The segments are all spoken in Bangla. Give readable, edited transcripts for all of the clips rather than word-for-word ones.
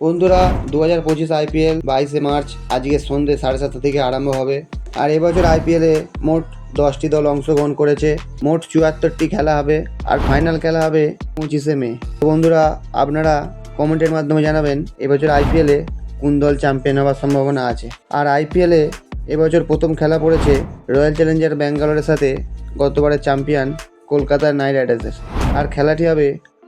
বন্ধুরা 2025 আইপিএল 22 মার্চ আজকে সন্ধ্যে 7:30 থেকে আরম্ভ হবে। আর এবছর আইপিএলে মোট 10টি দল অংশগ্রহণ করেছে। মোট 74টি খেলা হবে আর ফাইনাল খেলা হবে 25 মে। তো বন্ধুরা আপনারা কমেন্টের মাধ্যমে জানাবেন এবছর আইপিএলে কোন দল চ্যাম্পিয়ন হওয়ার সম্ভাবনা আছে। আর আইপিএলে এবছর প্রথম খেলা পড়েছে রয়্যাল চ্যালেঞ্জার ব্যাঙ্গালোরের সাথে গতবারের চ্যাম্পিয়ন কলকাতা নাইট রাইডার্সের। আর খেলাটি হবে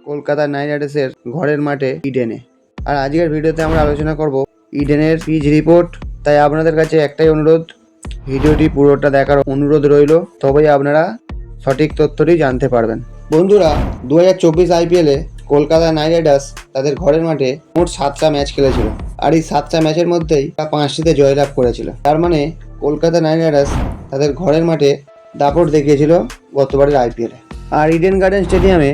কলকাতা নাইট রাইডার্সের ঘরের মাঠে ইডেনে। আর আজকের ভিডিওতে আমরা আলোচনা করব ইডেনের পিচ রিপোর্ট। তাই আপনাদের কাছে একটাই অনুরোধ, ভিডিওটি পুরোটা দেখার অনুরোধ রইল, তবেই আপনারা সঠিক তথ্যটি জানতে পারবেন। বন্ধুরা 2024 আইপিএলে কলকাতা নাইট রাইডার্স তাদের ঘরের মাঠে মোট 7টা ম্যাচ খেলেছিল। আর এই 7টা ম্যাচের মধ্যেই 5টিতে জয়লাভ করেছিল। তার মানে কলকাতা নাইট রাইডার্স তাদের ঘরের মাঠে দাপট দেখিয়েছিল গতবারের আইপিএলে। আর ইডেন গার্ডেন স্টেডিয়ামে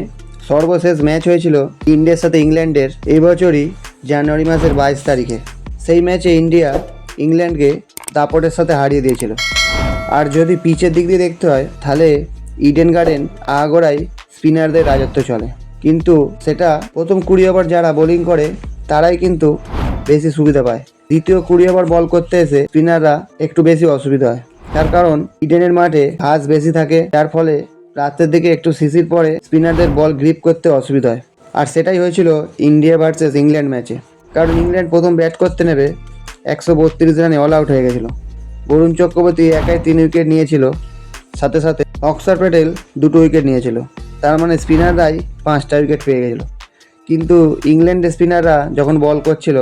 সর্বশেষ ম্যাচ হয়েছিল ইন্ডিয়ার সাথে ইংল্যান্ডের এই বছরই জানুয়ারি মাসের 22 তারিখে। সেই ম্যাচে ইন্ডিয়া ইংল্যান্ডকে দাপটের সাথে হারিয়ে দিয়েছিল। আর যদি পিচের দিক দিয়ে দেখতে হয় তাহলে ইডেন গার্ডেন আগাগোড়াই স্পিনারদের রাজত্ব চলে, কিন্তু সেটা প্রথম 20 ওভার যারা বোলিং করে তারাই কিন্তু বেশি সুবিধা পায়। দ্বিতীয় 20 ওভার বল করতে এসে স্পিনাররা একটু বেশি অসুবিধা হয়। তার কারণ ইডেনের মাঠে ঘাস বেশি থাকে, যার ফলে রাতের দিকে একটু শিশির পরে স্পিনারদের বল গ্রিপ করতে অসুবিধা হয়। আর সেটাই হয়েছিল ইন্ডিয়া ভার্সেস ইংল্যান্ড ম্যাচে। কারণ ইংল্যান্ড প্রথম ব্যাট করতে নেবে 132 রানে অল আউট হয়ে গেছিলো। বরুণ চক্রবর্তী একাই 3 উইকেট নিয়েছিল, সাথে সাথে অক্ষর প্যাটেল 2টো উইকেট নিয়েছিল। তার মানে স্পিনাররাই 5টা উইকেট পেয়ে গেছিলো। কিন্তু ইংল্যান্ডের স্পিনাররা যখন বল করছিল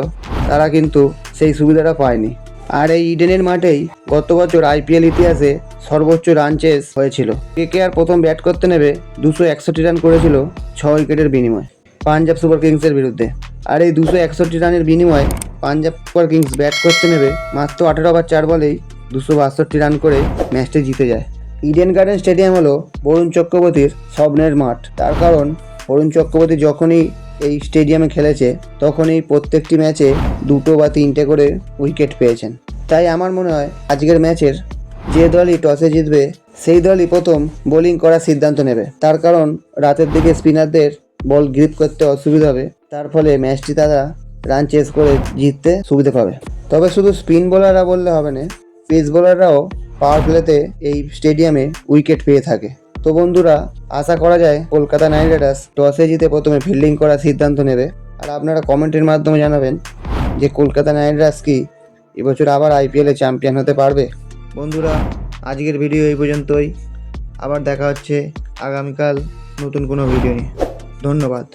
তারা কিন্তু সেই সুবিধাটা পায়নি। আর এই ইডেনের মাঠেই গত বছর আইপিএল ইতিহাসে সর্বোচ্চ রান চেস হয়েছিল। কেকেআর প্রথম ব্যাট করতে নেবে 261 রান করেছিল 6 উইকেটের বিনিময়ে পাঞ্জাব সুপার কিংসের বিরুদ্ধে। আর এই 261 রানের বিনিময়ে পাঞ্জাব সুপার কিংস ব্যাট করতে নেবে মাত্র 18 ওভার 4 বলেই 262 রান করে ম্যাচটি জিতে যায়। ইডেন গার্ডেন স্টেডিয়াম হলো বরুণ চক্রবর্তীর স্বপ্নের মাঠ। তার কারণ বরুণ চক্রবর্তী যখনই এই স্টেডিয়ামে খেলেছে তখনই প্রত্যেকটি ম্যাচে 2টো বা 3টে করে উইকেট পেয়েছেন। তাই আমার মনে হয় আজকের ম্যাচের যে দলই টসে জিতবে সেই দলই প্রথম বোলিং করার সিদ্ধান্ত নেবে। তার কারণ রাতের দিকে স্পিনারদের বল গ্রিপ করতে অসুবিধা হবে, তার ফলে ম্যাচটি তারা রান চেস করে জিততে সুবিধা পাবে। তবে শুধু স্পিন বোলাররা বললে হবে না, পেস বোলাররাও পাওয়ার প্লেতে এই স্টেডিয়ামে উইকেট পেয়ে থাকে। তো বন্ধুরা আশা করা যায় কলকাতা নাইট রাইডার্স টসে জিতে প্রথমে ফিল্ডিং করার সিদ্ধান্ত নেবে। আর আপনারা কমেন্টের মাধ্যমে জানাবেন যে কলকাতা নাইট রাইডার্স কি এবছর আবার আইপিএলে চ্যাম্পিয়ন হতে পারবে। বন্ধুরা আজকের ভিডিও এই পর্যন্তই। আবার দেখা হচ্ছে আগামীকাল নতুন কোনো ভিডিও নিয়ে। ধন্যবাদ।